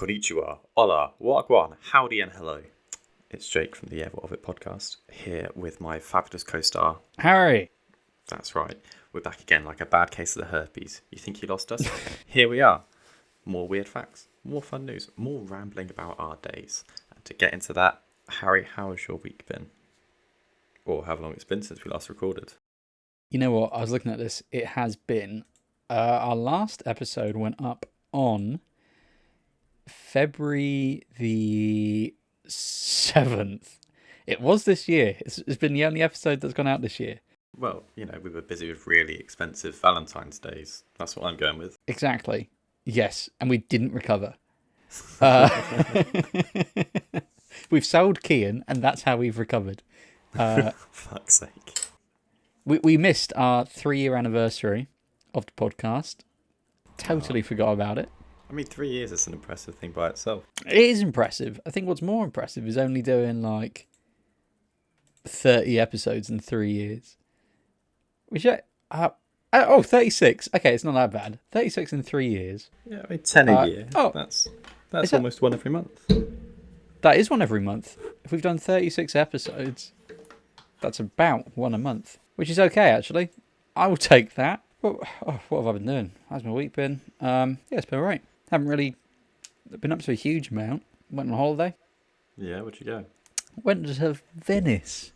Konnichiwa, hola, wagwan, howdy and hello. It's Jake from the Ever of It podcast, here with my fabulous co-star, Harry. That's right, we're back again like a bad case of the herpes. You think you lost us? Here we are. More weird facts, more fun news, more rambling about our days. And to get into that, Harry, how has your week been? Or how long it's been since we last recorded? You know what? I was looking at this. It has been... our last episode went up on February the 7th. It was this year. It's been the only episode that's gone out this year. Well, you know, we were busy with really expensive Valentine's Days. That's what I'm going with. Exactly. Yes, and we didn't recover. We've sold Kehan, and that's how we've recovered. Fuck's sake. We missed our 3-year anniversary of the podcast. Totally forgot about it. I mean, 3 years is an impressive thing by itself. It is impressive. I think what's more impressive is only doing like 30 episodes in 3 years. Which, 36. Okay, it's not that bad. 36 in 3 years. Yeah, I mean, 10 a year. Oh, that's almost one every month. That is one every month. If we've done 36 episodes, that's about one a month. Which is okay, actually. I will take that. Well, what have I been doing? How's my week been? Yeah, it's been alright. Haven't really been up to a huge amount. Went on holiday. Yeah, where'd you go? Went to Venice.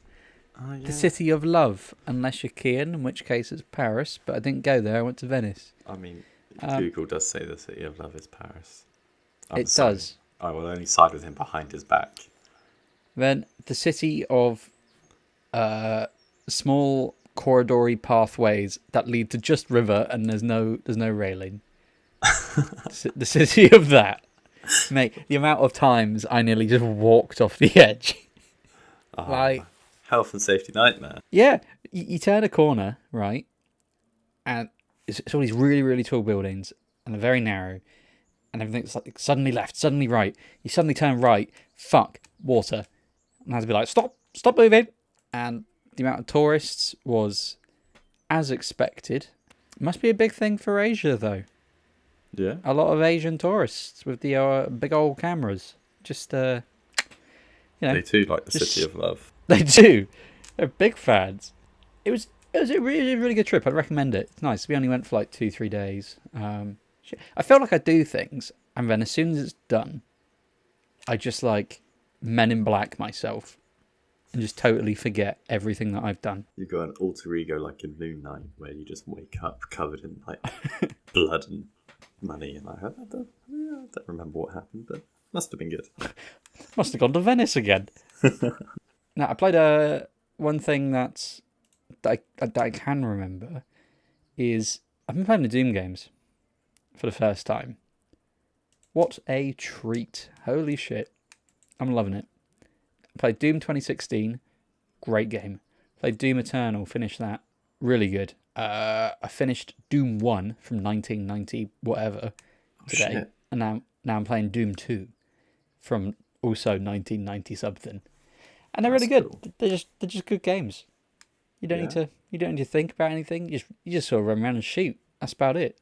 Yeah. The city of love, unless you're Kehan, in which case it's Paris. But I didn't go there. I went to Venice. I mean, Google does say the city of love is Paris. It does. I will only side with him behind his back. Then the city of small corridory pathways that lead to just river, and there's no railing. The city of that, mate. The amount of times I nearly just walked off the edge. Health and safety nightmare. Yeah, you turn a corner, right, and it's all these really, really tall buildings, and they're very narrow, and everything's like suddenly left, suddenly right. You suddenly turn right, fuck, water. And I had to be like, stop moving. And the amount of tourists was as expected. It must be a big thing for Asia, though. Yeah. A lot of Asian tourists with the big old cameras. Just, They too like the city of love. They do. They're big fans. It was a really good trip. I'd recommend it. It's nice. We only went for like 2-3 days. I feel like I do things, and then as soon as it's done, I just like Men in Black myself and just totally forget everything that I've done. You've got an alter ego like in Moon Knight, where you just wake up covered in like blood and money, and I don't remember what happened, but must have been good. Must have gone to Venice again. Now, I played one thing that I can remember is I've been playing the Doom games for the first time. What a treat. Holy shit. I'm loving it. I played Doom 2016. Great game. Played Doom Eternal. Finished that. Really good. I finished Doom 1 from 1990 whatever today. Shit. And now I'm playing Doom 2 from also 1990 something. And they're really good. Cool. They're just good games. You don't need to think about anything. You just sort of run around and shoot. That's about it.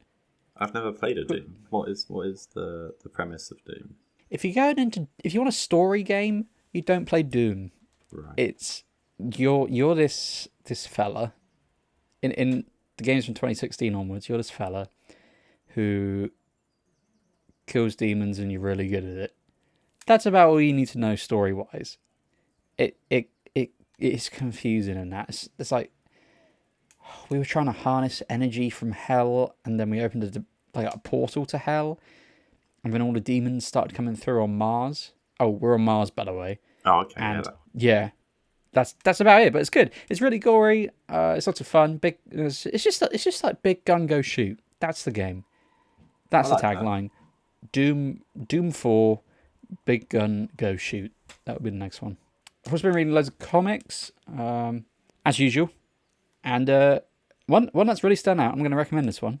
I've never played a Doom. What is the premise of Doom? If you want a story game, you don't play Doom. Right. It's you're this fella in the games from 2016 onwards. You're this fella who kills demons, and you're really good at it. That's about all you need to know story wise. It's confusing, and that it's like we were trying to harness energy from hell, and then we opened a portal to hell, and then all the demons started coming through on Mars. Oh, we're on Mars, by the way. Oh, okay. And yeah, that's about it. But it's good. It's really gory. It's lots of fun. It's just like big gun go shoot. That's the game. That's the tagline. Doom 4, big gun go shoot. That would be the next one. I've also been reading loads of comics, as usual. And one that's really stand out, I'm going to recommend this one.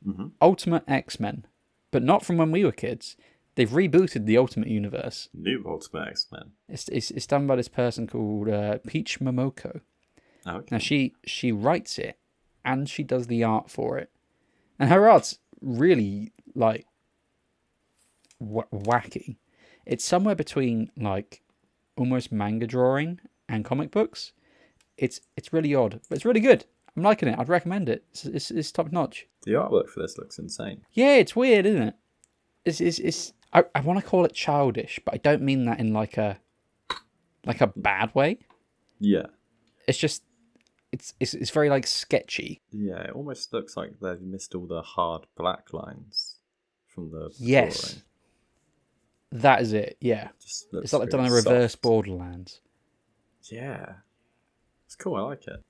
Mm-hmm. Ultimate X-Men. But not from when we were kids. They've rebooted the Ultimate Universe. New Ultimate X-Men. It's done by this person called Peach Momoko. Oh, okay. Now, she writes it, and she does the art for it. And her art's really, like... wacky. It's somewhere between like almost manga drawing and comic books. It's really odd, but it's really good. I'm liking it. I'd recommend it. It's top notch. The artwork for this looks insane. Yeah, it's weird, isn't it? It's I want to call it childish, but I don't mean that in like a bad way. Yeah. It's just it's very like sketchy. Yeah, it almost looks like they've missed all the hard black lines from the Yes. drawing. That is it, yeah. Just looks It's like they've done a really reverse soft. Borderlands. Yeah. It's cool, I like it.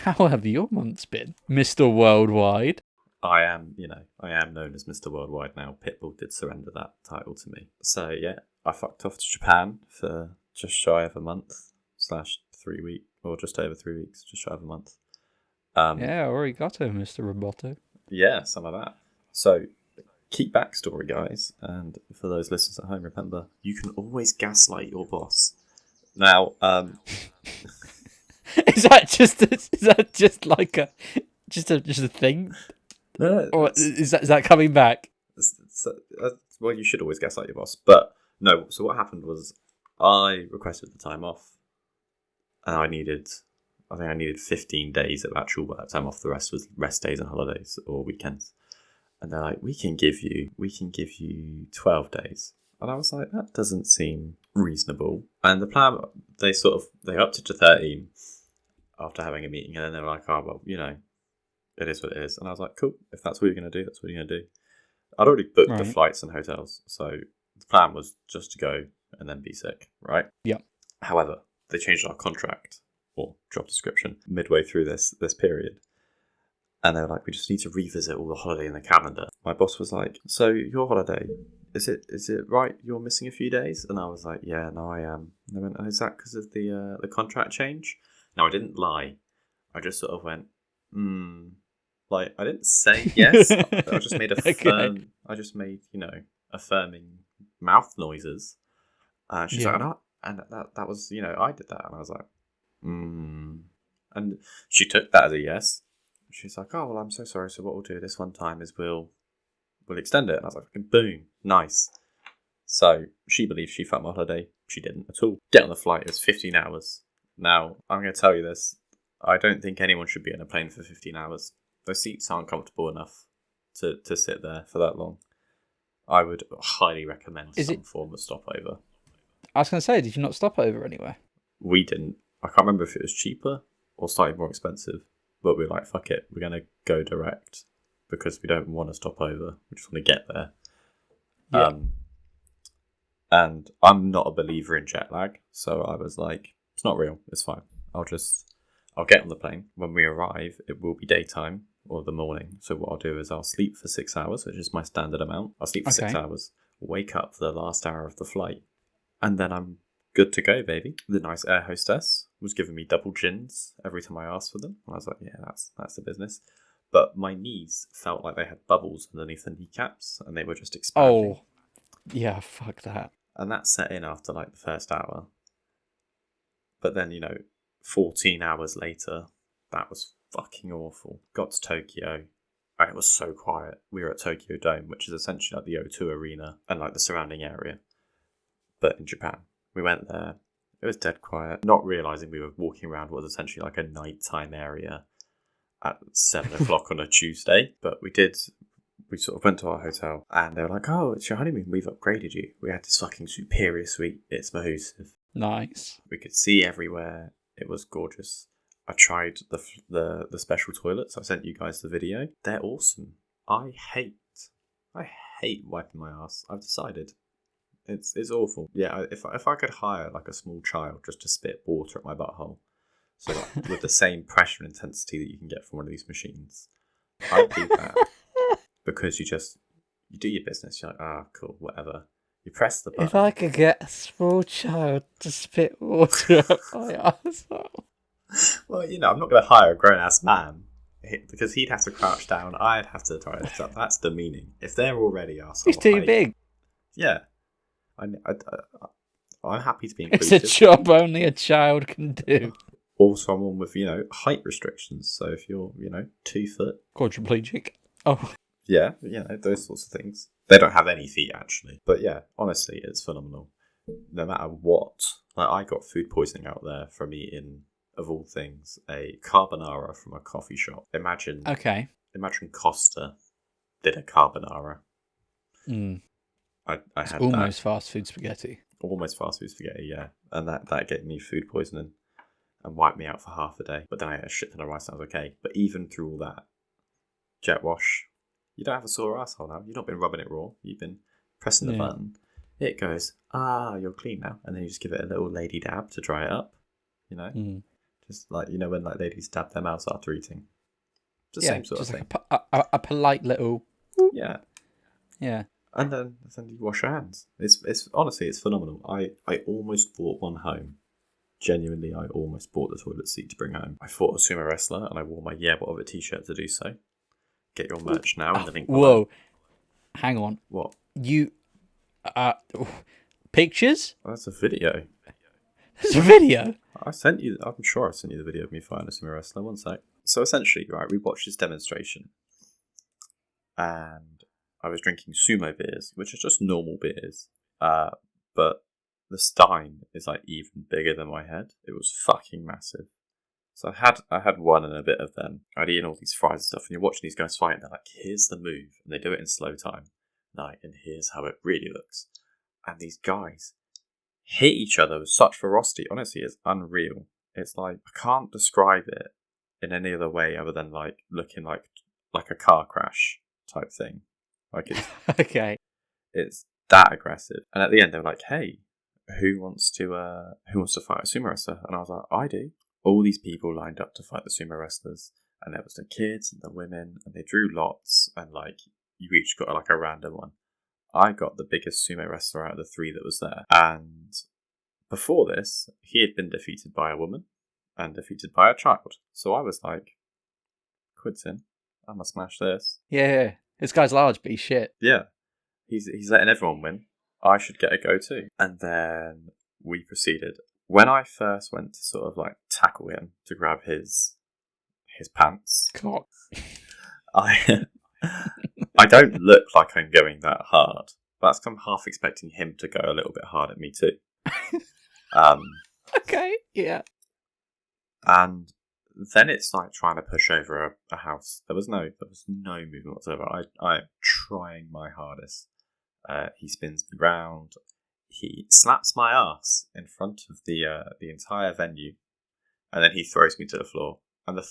How have your months been, Mr. Worldwide? I am known as Mr. Worldwide now. Pitbull did surrender that title to me. So yeah, I fucked off to Japan for just shy of a month / 3 weeks, or just over 3 weeks, just shy of a month. Yeah, already got her, Mr. Roboto. Yeah, some of that. So, key backstory, guys, and for those listeners at home, remember, you can always gaslight your boss. Now, Is that just like a thing, no, or is that coming back? well, you should always gaslight your boss, but no. So what happened was, I requested the time off, and I think I needed 15 days of actual work time off. The rest was rest days and holidays or weekends. And they're like, we can give you 12 days. And I was like, that doesn't seem reasonable. And the plan, they upped it to 13 after having a meeting. And then they were like, oh, well, it is what it is. And I was like, cool, if that's what you're going to do, that's what you're going to do. I'd already booked the flights and hotels. So the plan was just to go and then be sick, right? Yeah. However, they changed our contract or job description midway through this period. And they were like, we just need to revisit all the holiday in the calendar. My boss was like, so your holiday, is it right you're missing a few days? And I was like, yeah, no, I am. And they went, is that because of the contract change? No, I didn't lie. I just sort of went, like, I didn't say yes. I just made affirming mouth noises. She's like, no. And that was, I did that. And I was like, And she took that as a yes. She's like, oh, well, I'm so sorry. So what we'll do this one time is we'll extend it. And I was like, boom, nice. So she believes she fucked my holiday. She didn't at all. Get on the flight. It was 15 hours. Now, I'm going to tell you this. I don't think anyone should be on a plane for 15 hours. Those seats aren't comfortable enough to sit there for that long. I would highly recommend some form of stopover. I was going to say, did you not stop over anywhere? We didn't. I can't remember if it was cheaper or slightly more expensive. But we're like, fuck it, we're going to go direct because we don't want to stop over. We just want to get there. Yeah. And I'm not a believer in jet lag. So I was like, it's not real. It's fine. I'll get on the plane. When we arrive, it will be daytime or the morning. So what I'll do is I'll sleep for 6 hours, which is my standard amount. I'll sleep for 6 hours, wake up for the last hour of the flight. And then I'm good to go, baby. The nice air hostess was giving me double gins every time I asked for them. And I was like, yeah, that's the business. But my knees felt like they had bubbles underneath the kneecaps and they were just expanding. Oh, yeah, fuck that. And that set in after like the first hour. But then, 14 hours later, that was fucking awful. Got to Tokyo and it was so quiet. We were at Tokyo Dome, which is essentially like the O2 Arena and like the surrounding area. But in Japan. We went there. It was dead quiet, not realising we were walking around what was essentially like a nighttime area at 7 o'clock on a Tuesday. But we sort of went to our hotel and they were like, oh, it's your honeymoon. We've upgraded you. We had this fucking superior suite. It's massive. Nice. We could see everywhere. It was gorgeous. I tried the special toilets. I sent you guys the video. They're awesome. I hate wiping my ass. I've decided. It's awful. Yeah, if I could hire like a small child just to spit water at my butthole, so like, with the same pressure and intensity that you can get from one of these machines, I'd do that. Because you do your business. You're like, cool, whatever. You press the button. If I could get a small child to spit water up my arsehole. Well, I'm not going to hire a grown-ass man because he'd have to crouch down. I'd have to try it. That's demeaning. If they're already arsehole He's too big. Yeah. I'm happy to be inclusive. It's a job only a child can do. Or someone with, height restrictions. So if you're, 2 foot. Quadriplegic. Oh. Yeah, those sorts of things. They don't have any feet, actually. But yeah, honestly, it's phenomenal. No matter what. Like, I got food poisoning out there from eating, of all things, a carbonara from a coffee shop. Imagine Costa did a carbonara. I It's had almost fast food spaghetti. Almost fast food spaghetti, yeah. And that gave me food poisoning and wiped me out for half a day. But then I ate a shit ton of rice and I was okay. But even through all that, jet wash, you don't have a sore asshole now. You've not been rubbing it raw. You've been pressing the button. It goes, you're clean now. And then you just give it a little lady dab to dry it up, you know? Just like, you know, when like ladies dab their mouths after eating. It's the same sort of thing. A polite little... Yeah. Yeah. And then you wash your hands. It's honestly, it's phenomenal. I almost bought one home. Genuinely, I almost bought the toilet seat to bring home. I fought a sumo wrestler and I wore my Yeah What of a t-shirt to do so. Get your merch now in the link below. Whoa. Hang on. What? You... pictures? Oh, that's a video. There's a video? I'm sure I sent you the video of me fighting a sumo wrestler. One sec. So essentially, right, we watched this demonstration. And I was drinking sumo beers, which are just normal beers. But the stein is like even bigger than my head. It was fucking massive. So I had one and a bit of them. I'd eaten all these fries and stuff, and you're watching these guys fight, and they're like, here's the move. And they do it in slow time. Like, and here's how it really looks. And these guys hit each other with such ferocity. Honestly, it's unreal. It's like, I can't describe it in any other way other than like looking like a car crash type thing. Like it's okay. It's that aggressive. And at the end, they were like, "Hey, who wants to fight a sumo wrestler?" And I was like, "I do." All these people lined up to fight the sumo wrestlers, and there was the kids and the women, and they drew lots, and like you each got like a random one. I got the biggest sumo wrestler out of the three that was there, and before this, he had been defeated by a woman and defeated by a child. So I was like, "Quidsin, I'm gonna smash this." Yeah. This guy's large, but he's shit. Yeah. He's letting everyone win. I should get a go too. And then we proceeded. When I first went to sort of like tackle him to grab his pants, Cock. I don't look like I'm going that hard. But I'm half expecting him to go a little bit hard at me too. Okay, yeah. And then it's like trying to push over a house. There was no movement whatsoever. I'm trying my hardest. He spins me round. He slaps my ass in front of the entire venue, and then he throws me to the floor. And the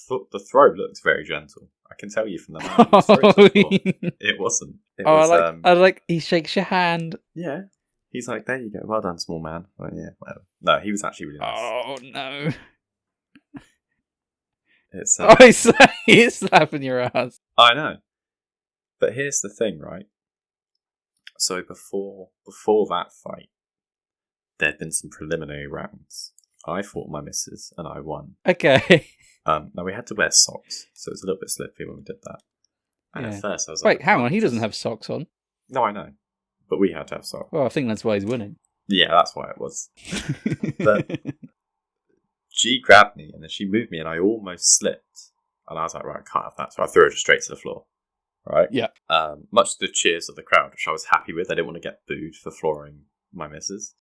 throw looked very gentle. I can tell you from the man who was thrown to the floor. It wasn't. It was, I like he shakes your hand. Yeah. He's like, "There you go. Well done, small man." Like, yeah, whatever. No, he was actually really nice. Oh no. It's he's slapping your ass. I know. But here's the thing, right? So before that fight, there'd been some preliminary rounds. I fought my missus and I won. Okay. Now we had to wear socks, so it was a little bit slippy when we did that. And at first I was like, "Wait, hang on, he doesn't have socks on." No, I know. But we had to have socks. Well, I think that's why he's winning. Yeah, that's why it was. But she grabbed me and then she moved me and I almost slipped. And I was like, right, I can't have that. So I threw her straight to the floor. Right? Yeah. Much to the cheers of the crowd, which I was happy with. I didn't want to get booed for flooring my missus.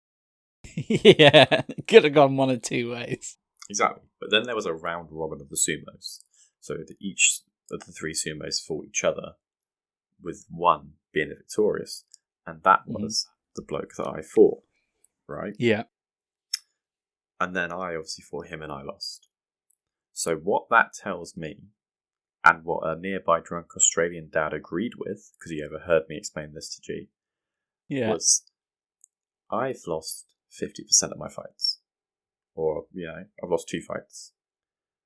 Yeah. Could have gone one of two ways. Exactly. But then there was a round robin of the sumos. So each of the three sumos fought each other, with one being the victorious. And that was the bloke that I fought. Right? Yeah. And then I obviously fought him and I lost. So what that tells me, and what a nearby drunk Australian dad agreed with, because he overheard me explain this to G, was I've lost 50% of my fights. Or, I've lost 2 fights.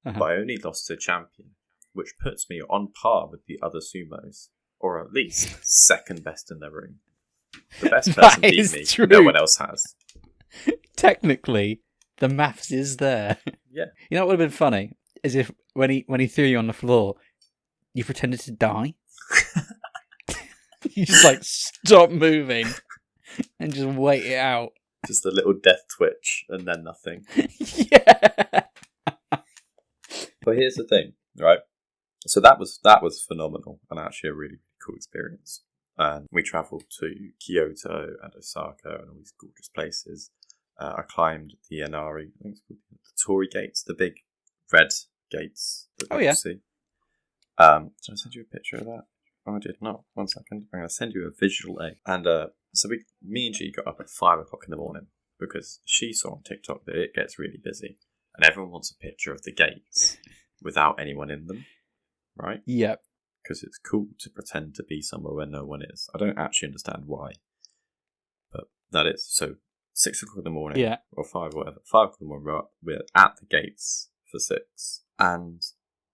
But I only lost to a champion, which puts me on par with the other sumos, or at least second best in their room. The best person beat me, true. No one else has. Technically, the maths is there. Yeah. You know what would have been funny? Is if when he threw you on the floor, you pretended to die. You just like stop moving and just wait it out. Just a little death twitch and then nothing. Yeah. But here's the thing, right? So that was phenomenal and actually a really cool experience. and we travelled to Kyoto and Osaka and all these gorgeous places. I climbed the Inari, I think it's called the Torii Gates, the big red gates that people see. Did I send you a picture of that? Oh, I did not. 1 second. I'm going to send you a visual aid. And so me and G got up at 5 o'clock in the morning because she saw on TikTok that it gets really busy and everyone wants a picture of the gates without anyone in them, right? Yep. Because it's cool to pretend to be somewhere where no one is. I don't actually understand why, but that is. So 6 o'clock in the morning, or 5 or whatever, 5 o'clock in the morning, we're at the gates for 6. And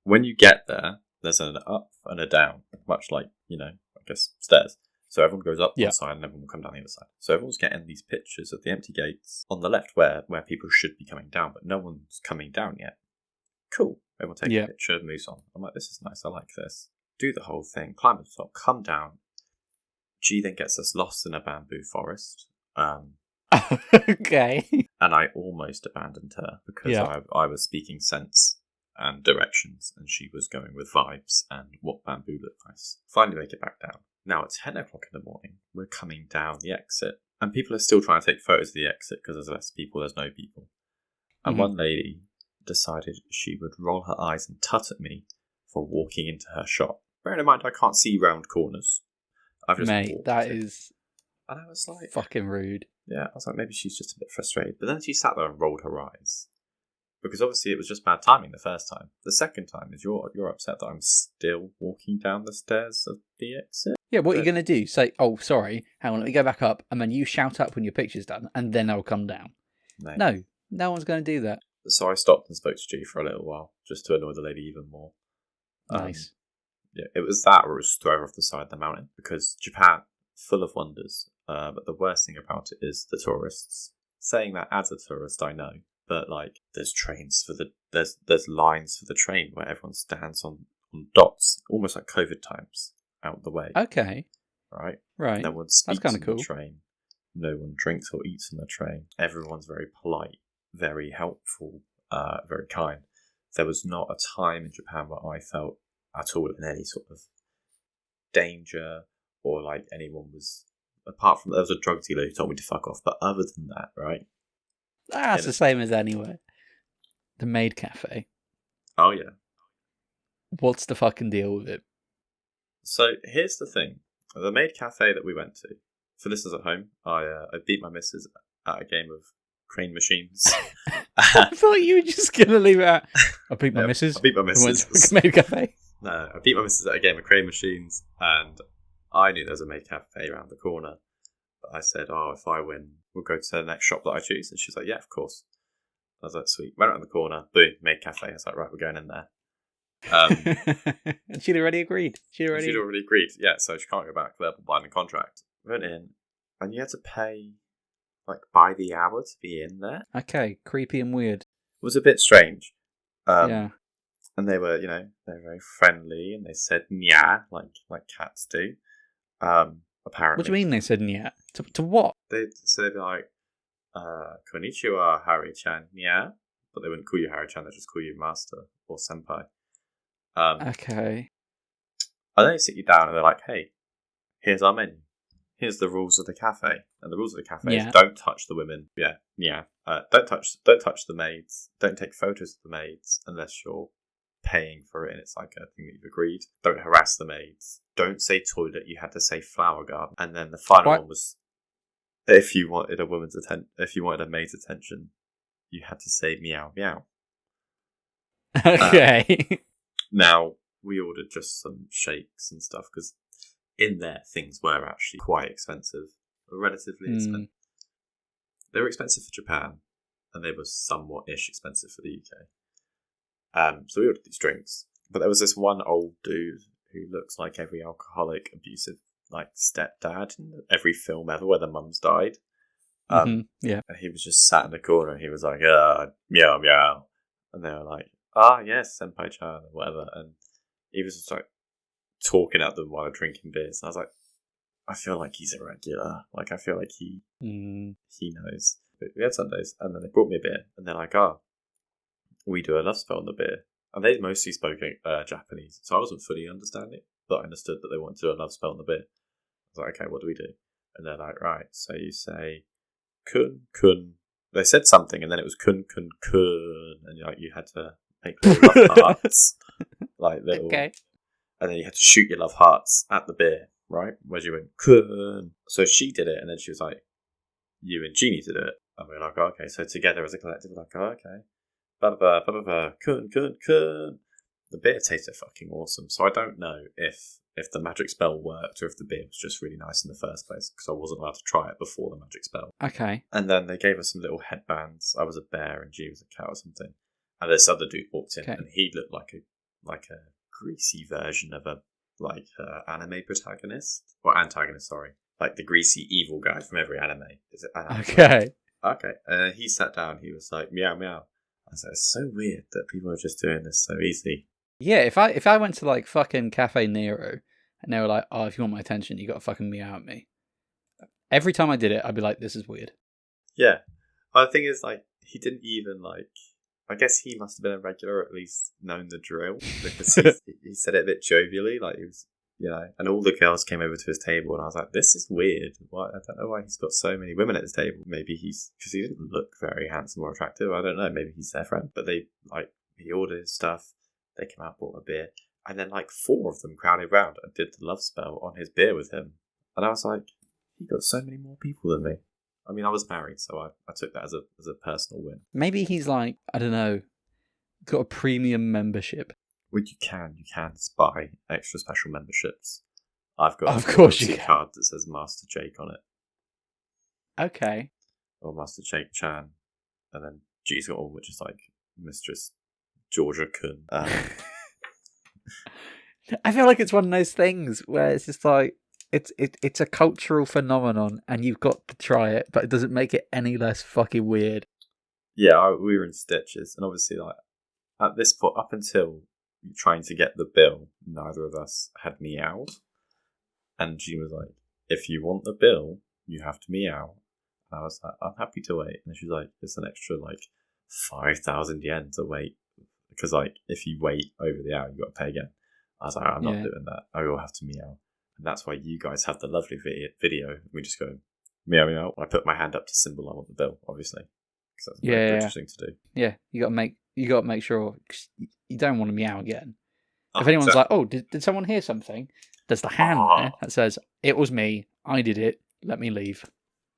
when you get there, there's an up and a down, much like, I guess, stairs. So everyone goes up one side and everyone will come down the other side. So everyone's getting these pictures of the empty gates on the left where people should be coming down, but no one's coming down yet. Cool. Everyone take a picture, moves on. I'm like, this is nice. I like this. Do the whole thing, climb to the top, come down. G then gets us lost in a bamboo forest. Okay. And I almost abandoned her because I was speaking sense and directions, and she was going with vibes and what bamboo looked like. Finally make it back down. Now at 10 o'clock in the morning, we're coming down the exit, and people are still trying to take photos of the exit because there's less people, there's no people. And one lady decided she would roll her eyes and tut at me for walking into her shop. Bearing in mind, I can't see round corners. I've just walked that in. is And I was like, fucking rude. Yeah, I was like, maybe she's just a bit frustrated. But then she sat there and rolled her eyes. Because obviously it was just bad timing the first time. The second time is you're upset that I'm still walking down the stairs of the exit. Yeah, what are you going to do? Say, oh, sorry, hang on, let me go back up. And then you shout up when your picture's done, and then I'll come down. No one's going to do that. So I stopped and spoke to G for a little while, just to annoy the lady even more. Nice. Yeah, it was that or it was throw her off the side of the mountain. Because Japan, full of wonders. But the worst thing about it is the tourists. Saying that as a tourist, I know. But there's trains for there's lines for the train where everyone stands on dots, almost like COVID times, out the way. Okay. Right. No one speaks on the train. No one drinks or eats on the train. Everyone's very polite, very helpful, very kind. There was not a time in Japan where I felt at all in any sort of danger or like anyone was. Apart from there was a drug dealer who told me to fuck off, but other than that, right? That's the same as anywhere. The Maid Cafe. Oh, yeah. What's the fucking deal with it? So, here's the thing. The Maid Cafe that we went to, for listeners at home, I beat my missus at a game of crane machines. I thought you were just going to leave it at, I beat my missus. I beat my missus. Maid Cafe. No, I beat my missus at a game of crane machines, and I knew there was a Maid Cafe around the corner. I said, if I win, we'll go to the next shop that I choose. And she's like, yeah, of course. I was like, sweet. Went around the corner, boom, Maid Cafe. I was like, right, we're going in there. She'd already agreed. She'd already agreed, yeah, so she can't go back there but binding contract. Went in, and you had to pay, by the hour to be in there. Okay, creepy and weird. It was a bit strange. Yeah. And they were, they were very friendly, and they said, nya, like cats do. Apparently. What do you mean they said nya? To what? They'd be like, konnichiwa, Harry-chan, nya. But they wouldn't call you Harry-chan, they'd just call you master or senpai. Okay. And then they sit you down and they're like, hey, here's our menu. Here's the rules of the cafe. And the rules of the cafe is don't touch the women. Yeah. Don't touch the maids. Don't take photos of the maids unless you're paying for it and it's like a thing that you've agreed. Don't harass the maids. Don't say toilet, you had to say flower garden. And then the final one was if you wanted a maid's attention, you had to say meow meow. Okay. Now we ordered just some shakes and stuff because in there things were actually quite expensive, relatively expensive. They were expensive for Japan, and they were somewhat expensive for the UK. So we ordered these drinks, but there was this one old dude who looks like every alcoholic, abusive, stepdad in every film ever where the mums died. Yeah. And he was just sat in the corner and he was like, meow meow. And they were like, yes, senpai-chan, or whatever. And he was just talking at them while drinking beers. And I was like, I feel like he's a regular. I feel like he knows. But we had Sundays, and then they brought me a beer. And they're like, we do a love spell on the beer. And they mostly spoke Japanese, so I wasn't fully understanding, but I understood that they wanted to do a love spell on the beer. was like, okay, what do we do? And they're like, right, so you say kun. They said something, and then it was kun, and you had to make little love hearts, like little, Okay. and then you had to shoot your love hearts at the beer, right? Where you went kun. So she did it, and then she was like, you and Jeannie did it, and we were like, oh, okay. So together as a collective, we're like, oh, okay, kun. The beer tasted fucking awesome. So I don't know if the magic spell worked or if the beer was just really nice in the first place, because I wasn't allowed to try it before the magic spell. Okay. And then they gave us some little headbands. I was a bear and G was a cat or something. And this other dude walked in, and he looked like a greasy version of a anime protagonist or antagonist. Sorry, like the greasy evil guy from every anime. Is it? Okay. Okay. And he sat down. He was like, meow meow. I said, it's so weird that people are just doing this so easily. Yeah, if I went to like fucking Cafe Nero and they were like, oh, if you want my attention, you got to fucking meow at me. Every time I did it, I'd be like, this is weird. Yeah. But the thing is, like, he didn't even, like, I guess he must have been a regular, or at least known the drill, because he said it a bit jovially, like he was, and all the girls came over to his table, and I was like, this is weird. Why? I don't know why he's got so many women at his table. Maybe because he didn't look very handsome or attractive. I don't know. Maybe he's their friend. But he ordered his stuff. They came out, bought a beer, and then like 4 of them crowded round and did the love spell on his beer with him. And I was like, he got so many more people than me. I mean, I was married, so I took that as a personal win. Maybe he's like, I don't know, got a premium membership. Well, you can buy extra special memberships. I've got of course you can. Card that says Master Jake on it. Okay. Or Master Jake Chan. And then G's got one which is like Mistress Georgia Kun. I feel like it's one of those things where it's just like, it's a cultural phenomenon and you've got to try it, but it doesn't make it any less fucking weird. Yeah, we were in stitches. And obviously, like, at this point, up until trying to get the bill, neither of us had meowed. And she was like, if you want the bill, you have to meow. And I was like, I'm happy to wait. And she was like, it's an extra, like, 5,000 yen to wait. Because, like, if you wait over the hour, you got to pay again. I was like, I'm not doing that. I will have to meow. And that's why you guys have the lovely video. We just go, meow, meow. I put my hand up to symbol I want the bill, obviously. Because that's a very British thing to do. Yeah, you got to make sure you don't want to meow again. If anyone's like, oh, did someone hear something? There's the hand there that says, it was me, I did it, let me leave.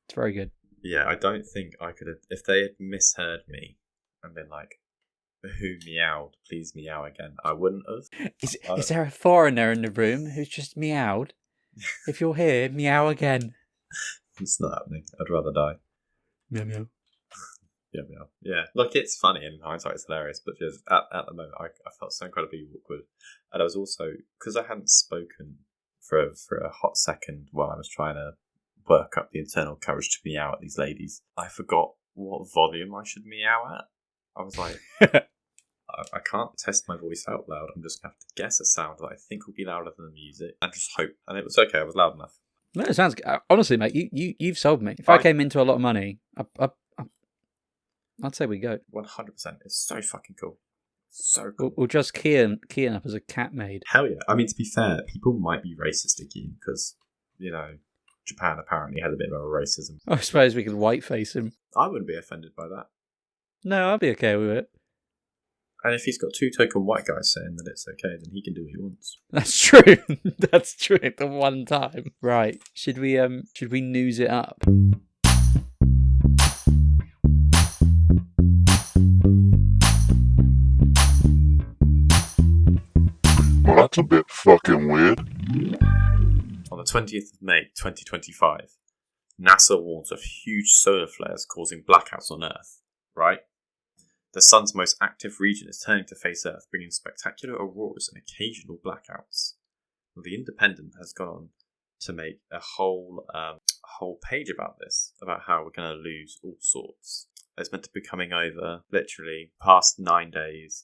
It's very good. Yeah, I don't think I could have, if they had misheard me and been like, who meowed, please meow again, I wouldn't have. Is there a foreigner in the room who's just meowed? If you're here, meow again. It's not happening. I'd rather die. Meow meow. Meow. Yeah, look, it's funny, in hindsight it's hilarious, but just at the moment I felt so incredibly awkward. And I was also, because I hadn't spoken for a hot second while I was trying to work up the internal courage to meow at these ladies, I forgot what volume I should meow at. I was like, I can't test my voice out loud. I'm just going to have to guess a sound that I think will be louder than the music and just hope. And it was okay. I was loud enough. No, it sounds good. Honestly, mate, you've sold me. If I came into a lot of money, I'd say we go. 100%. It's so fucking cool. So cool. We'll just Kehan up as a cat maid. Hell yeah. I mean, to be fair, people might be racist again because, Japan apparently had a bit of a racism. I suppose we could whiteface him. I wouldn't be offended by that. No, I'd be okay with it. And if he's got 2 token white guys saying that it's okay, then he can do what he wants. That's true. That's true. The one time. Right. Should we news it up? Well, that's a bit fucking weird. On the 20th of May, 2025, NASA warns of huge solar flares causing blackouts on Earth. Right? The sun's most active region is turning to face Earth, bringing spectacular auroras and occasional blackouts. Well, the Independent has gone on to make a whole page about this, about how we're going to lose all sorts. It's meant to be coming over literally past 9 days,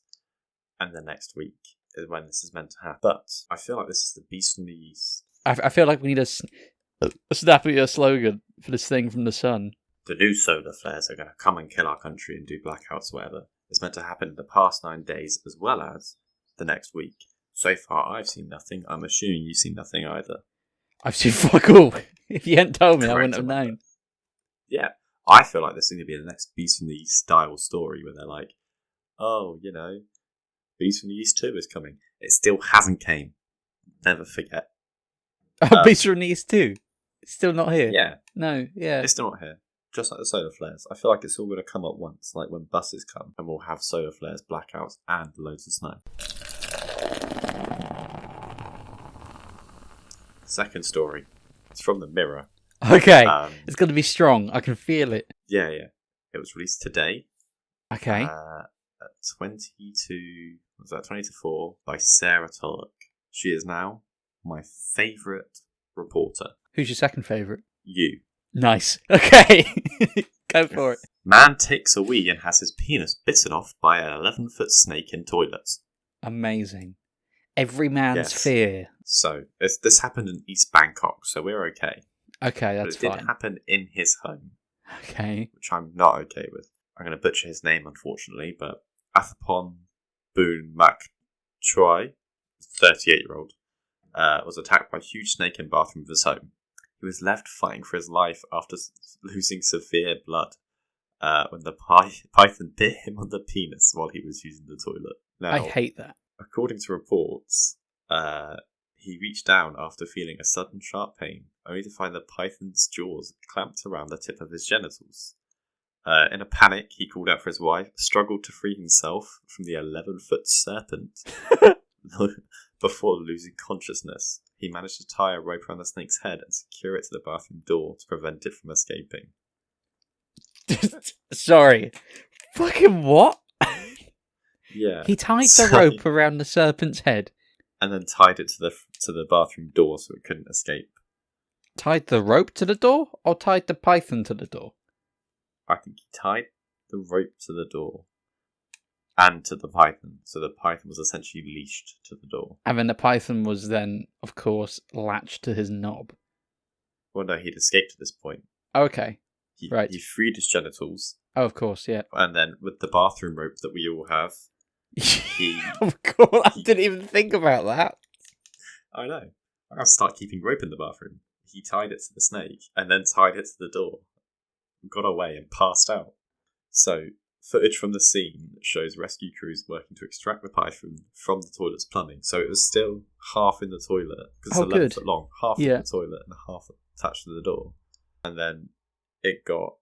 and the next week is when this is meant to happen. But I feel like this is the beast from the east. I feel like we need a snappier slogan for this thing from the sun. The new solar flares are going to come and kill our country and do blackouts, whatever. It's meant to happen in the past 9 days as well as the next week. So far, I've seen nothing. I'm assuming you've seen nothing either. I've seen fuck all. If you hadn't told me, I wouldn't have Correct. known. Yeah. I feel like this is going to be the next Beast from the East style story where they're like, oh, Beast from the East 2 is coming. It still hasn't came. Never forget. Beast from the East too. It's still not here. Yeah. No, yeah. It's still not here. Just like the solar flares. I feel like it's all going to come at once, like when buses come, and we'll have solar flares, blackouts, and loads of snow. Second story. It's from the Mirror. Okay. It's going to be strong. I can feel it. Yeah. It was released today. Okay. At 20 to 4 by Sarah Tulloch. She is now my favourite reporter. Who's your second favourite? You. Nice. Okay. Go for it. Man takes a wee and has his penis bitten off by an 11-foot snake in toilets. Amazing. Every man's Yes. fear. So, this happened in East Bangkok, so we're okay. Okay, But that's it did fine. happen in his home, Okay. which I'm not okay with. I'm going to butcher his name, unfortunately, but Athapon Boon Mak Choi, 38-year-old, was attacked by a huge snake in the bathroom of his home. He was left fighting for his life after losing severe blood when the python bit him on the penis while he was using the toilet. Now, I hate that. according to reports, he reached down after feeling a sudden sharp pain, only to find the python's jaws clamped around the tip of his genitals. In a panic, he called out for his wife, struggled to free himself from the 11-foot serpent before losing consciousness. He managed to tie a rope around the snake's head and secure it to the bathroom door to prevent it from escaping. Sorry. Fucking what? Yeah. He tied the So- rope around the serpent's head. And then tied it to the bathroom door so it couldn't escape. Tied the rope to the door? Or tied the python to the door? I think he tied the rope to the door and to the python, so the python was essentially leashed to the door. And then the python was then, of course, latched to his knob. Well, no, he'd escaped at this point. Okay. Right. He freed his genitals, Oh, of course, yeah. and then with the bathroom rope that we all have, Of course, I didn't even think about that. I know, I'll start keeping rope in the bathroom. He tied it to the snake, and then tied it to the door, got away and passed out. So, footage from the scene shows rescue crews working to extract the python from the toilet's plumbing. So it was still half in the toilet, because Oh, it's 11 good. foot long, half Yeah. in the toilet and half attached to the door. And then it got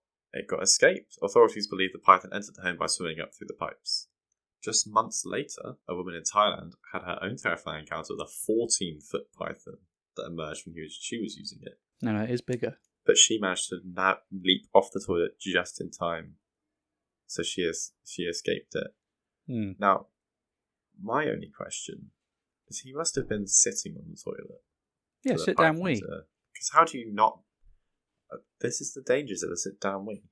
escaped. Authorities believe the python entered the home by swimming up through the pipes. Just months later, a woman in Thailand had her own terrifying encounter with a 14-foot python that emerged when she was using it. No, it is bigger. But she managed to leap off the toilet just in time. So she escaped it. Hmm. Now, my only question is he must have been sitting on the toilet. Yeah, sit down wee. Because how do you not... this is the dangers of a sit-down wee.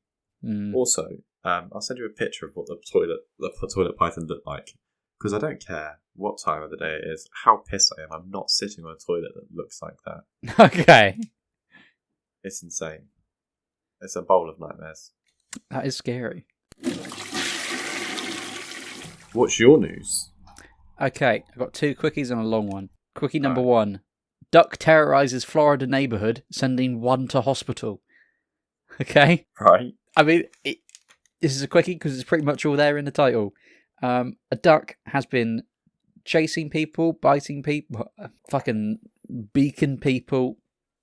Hmm. Also, I'll send you a picture of what the toilet python looked like. Because I don't care what time of the day it is, how pissed I am. I'm not sitting on a toilet that looks like that. Okay. It's insane. It's a bowl of nightmares. That is scary. What's your news? Okay, I've got two quickies and a long one. Quickie number one. Duck terrorizes Florida neighborhood, sending one to hospital. Okay? Right. I mean, this is a quickie because it's pretty much all there in the title. A duck has been chasing people, biting people, fucking beaking people,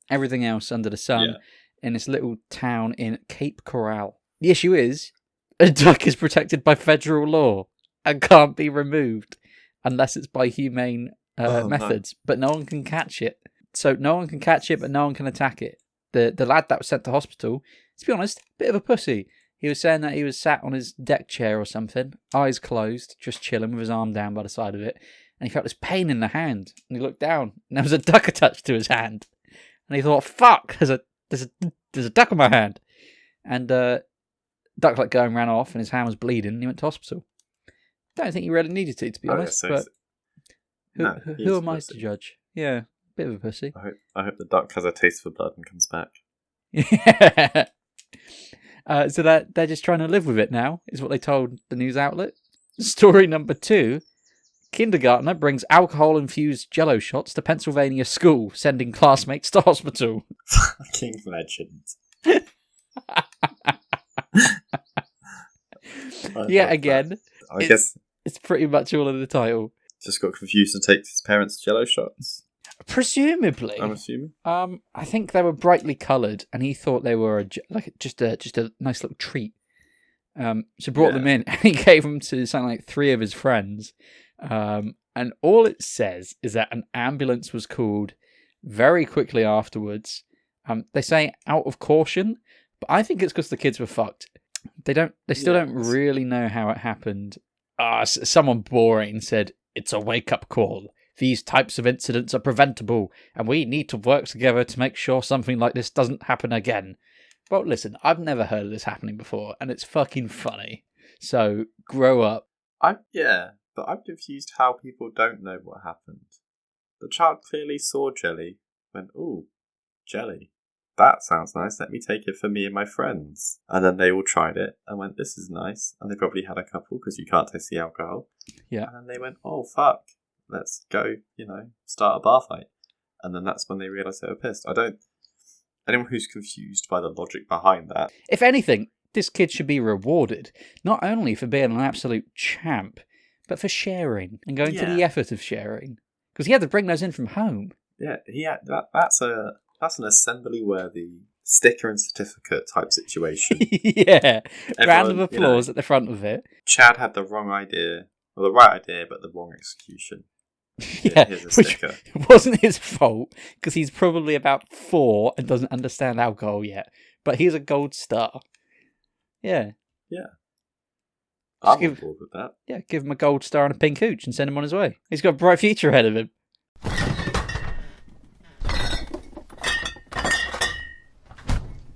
everything else under the sun in this little town in Cape Coral. The issue is, a duck is protected by federal law and can't be removed unless it's by humane methods. But no one can catch it. So no one can catch it, but no one can attack it. The lad that was sent to hospital, to be honest, bit of a pussy. He was saying that he was sat on his deck chair or something, eyes closed, just chilling with his arm down by the side of it, and he felt this pain in the hand. And he looked down, and there was a duck attached to his hand. And he thought, "Fuck! There's a duck on my hand." And duck let go and ran off, and his hand was bleeding. And he went to hospital. Don't think he really needed to be honest. so but who am I to judge? Yeah, bit of a pussy. I hope the duck has a taste for blood and comes back. Yeah. So they're just trying to live with it now, is what they told the news outlet. Story number 2. Kindergartner brings alcohol-infused Jello shots to Pennsylvania school, sending classmates to hospital. Fucking legend. Yet again, I guess it's pretty much all in the title. just got confused and takes his parents' Jello shots. Presumably, I'm assuming. I think they were brightly coloured, and he thought they were just a nice little treat. So brought them in, and he gave them to something like 3 of his friends. And all it says is that an ambulance was called very quickly afterwards. They say out of caution, but I think it's because the kids were fucked. They still don't really know how it happened. Someone boring said, "It's a wake-up call. These types of incidents are preventable, and we need to work together to make sure something like this doesn't happen again." Well, listen, I've never heard of this happening before, and it's fucking funny. So, grow up. But I'm confused how people don't know what happened. The child clearly saw jelly, went, "Ooh, jelly. That sounds nice. Let me take it for me and my friends." And then they all tried it and went, "This is nice." And they probably had a couple because you can't taste the alcohol. Yeah. And then they went, "Oh, fuck. Let's go, start a bar fight." And then that's when they realised they were pissed. Anyone who's confused by the logic behind that. If anything, this kid should be rewarded, not only for being an absolute champ, but for sharing and going to the effort of sharing. Because he had to bring those in from home. Yeah, that's an assembly-worthy sticker and certificate type situation. Yeah. Everyone, round of applause at the front of it. Chad had the wrong idea, or the right idea, but the wrong execution. Yeah, here's a sticker. Which wasn't his fault, because he's probably about 4 and doesn't understand alcohol yet. But he's a gold star. Yeah. Yeah. I'm on board with that. Yeah, give him a gold star and a pink hooch and send him on his way. He's got a bright future ahead of him.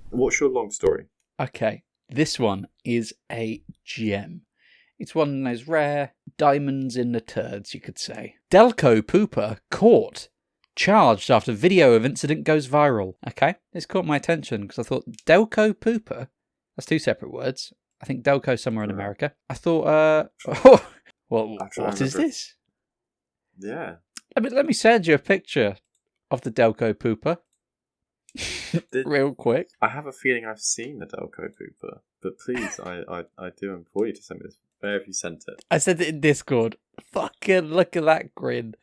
What's your long story? Okay, this one is a gem. It's one of those rare diamonds in the turds, you could say. Delco Pooper caught, charged after video of incident goes viral. Okay, this caught my attention because I thought Delco Pooper, that's 2 separate words. I think Delco somewhere in America. I thought, what is this? Yeah. Let me send you a picture of the Delco Pooper. Real quick. I have a feeling I've seen the Delco Pooper, but please, I do implore you to send me this. Where have you sent it? I sent it in Discord. Fucking look at that grin.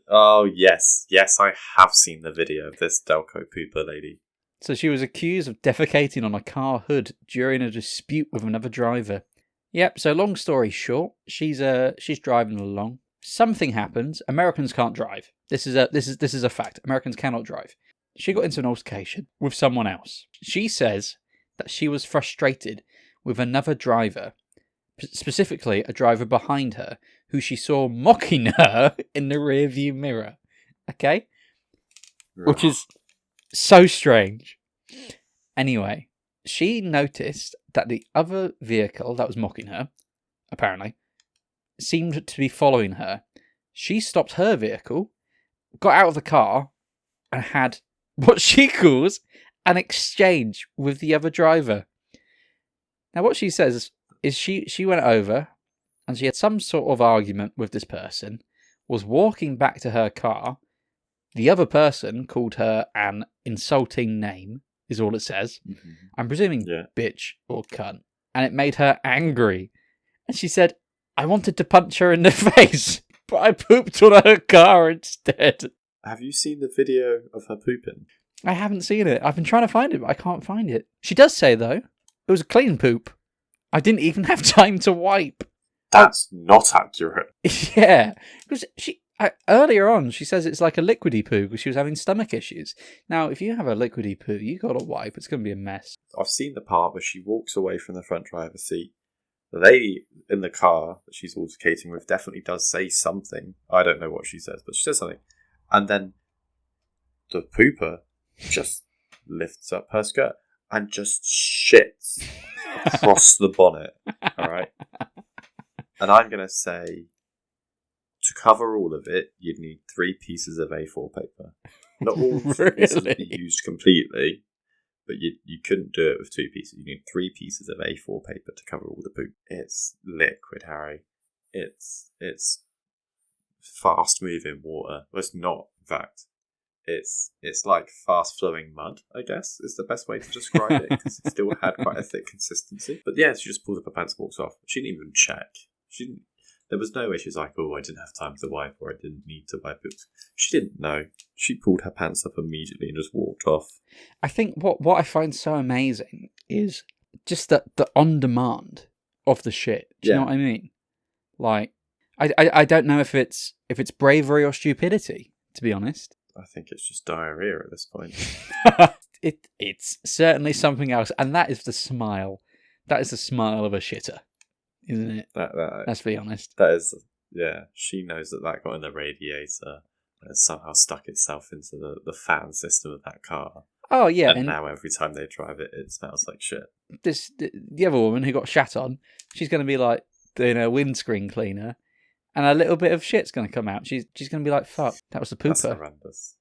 Oh, yes. Yes, I have seen the video of this Delco Pooper lady. So she was accused of defecating on a car hood during a dispute with another driver. Yep, so long story short, she's driving along. Something happens. Americans can't drive. This is a fact. Americans cannot drive. She got into an altercation with someone else. She says that she was frustrated with another driver, specifically a driver behind her, who she saw mocking her in the rearview mirror. Okay? Which is so strange. Anyway, she noticed that the other vehicle that was mocking her, apparently, seemed to be following her. She stopped her vehicle, got out of the car, and had what she calls an exchange with the other driver. Now, what she says is she went over and she had some sort of argument with this person, was walking back to her car. The other person called her an insulting name, is all it says. Mm-hmm. I'm presuming bitch or cunt. And it made her angry. And she said, "I wanted to punch her in the face, but I pooped on her car instead." Have you seen the video of her pooping? I haven't seen it. I've been trying to find it, but I can't find it. She does say, though, it was a clean poop. I didn't even have time to wipe. That's not accurate. Yeah. Because earlier on, she says it's like a liquidy poo because she was having stomach issues. Now, if you have a liquidy poo, you got to wipe. It's going to be a mess. I've seen the part where she walks away from the front driver's seat. The lady in the car that she's altercating with definitely does say something. I don't know what she says, but she says something. And then the pooper just lifts up her skirt and just shits across the bonnet. All right? And I'm going to say, to cover all of it, you'd need 3 pieces of A4 paper. Not all 3 pieces would be used completely, but you couldn't do it with 2 pieces. You need 3 pieces of A4 paper to cover all the poop. It's liquid, Harry. It's fast moving water. Well, it's not, in fact. It's like fast flowing mud, I guess, is the best way to describe it, because it still had quite a thick consistency. But yeah, she just pulled up her pants and walked off. She didn't even check. There was no way she was like, oh, I didn't have time to wipe, or I didn't need to wipe it. She didn't know. She pulled her pants up immediately and just walked off. I think what I find so amazing is just the on demand of the shit. Do you know what I mean? Like, I don't know if it's bravery or stupidity, to be honest. I think it's just diarrhea at this point. It's certainly something else, and that is the smile. That is the smile of a shitter, isn't it? Let's be honest. That is, yeah. She knows that got in the radiator and has somehow stuck itself into the fan system of that car. Oh yeah, and now every time they drive it, it smells like shit. The other woman who got shat on, she's going to be like doing a windscreen cleaner, and a little bit of shit's going to come out. She's going to be like, "Fuck, that was the pooper." That's horrendous.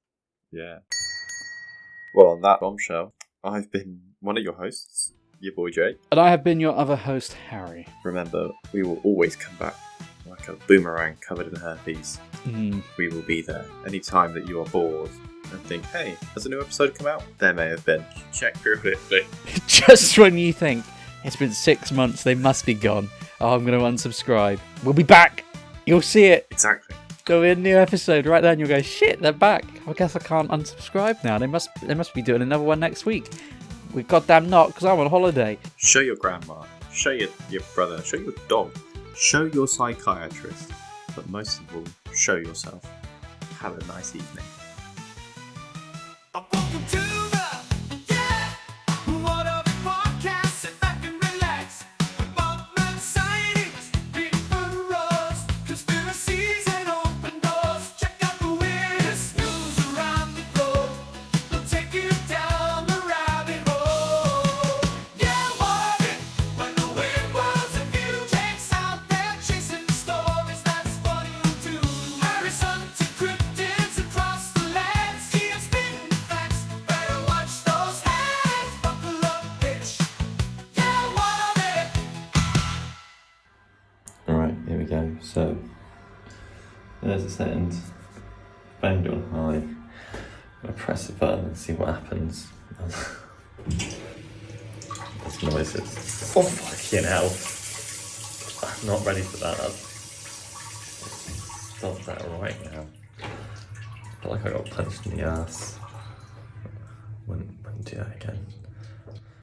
Yeah. Well, on that bombshell, I've been one of your hosts, your boy Jake. And I have been your other host, Harry. Remember, we will always come back like a boomerang covered in herpes. We will be there anytime that you are bored and think, hey, has a new episode come out? There may have been. Check periodically. Just when you think it's been 6 months, they must be gone. Oh, I'm going to unsubscribe. We'll be back. You'll see it. Exactly. There'll be a new episode right there, and you'll go, shit, they're back. I guess I can't unsubscribe now. They must be doing another one next week. We goddamn not, because I'm on holiday. Show your grandma. Show your brother. Show your dog. Show your psychiatrist. But most of all, show yourself. Have a nice evening. Welcome to the What Up podcast. Sit back and relax. Involvement sightings, people roars, conspiracies and open doors. Check out the weirdest news around the globe. We'll take you down the rabbit hole. Yeah, what if when the weird world's of view takes out there chasing stories that's funny too. Harry's hunting cryptids across the land. See him spitting facts. Better watch those hands. Buckle up, bitch. Yeah, what of it? Alright, here we go. So, there's a send. Banged it on high. I press the button and see what happens. There's noises. Oh, fucking hell. I'm not ready for that. Stop that right now. I feel like I got punched in the ass. Wouldn't do that again.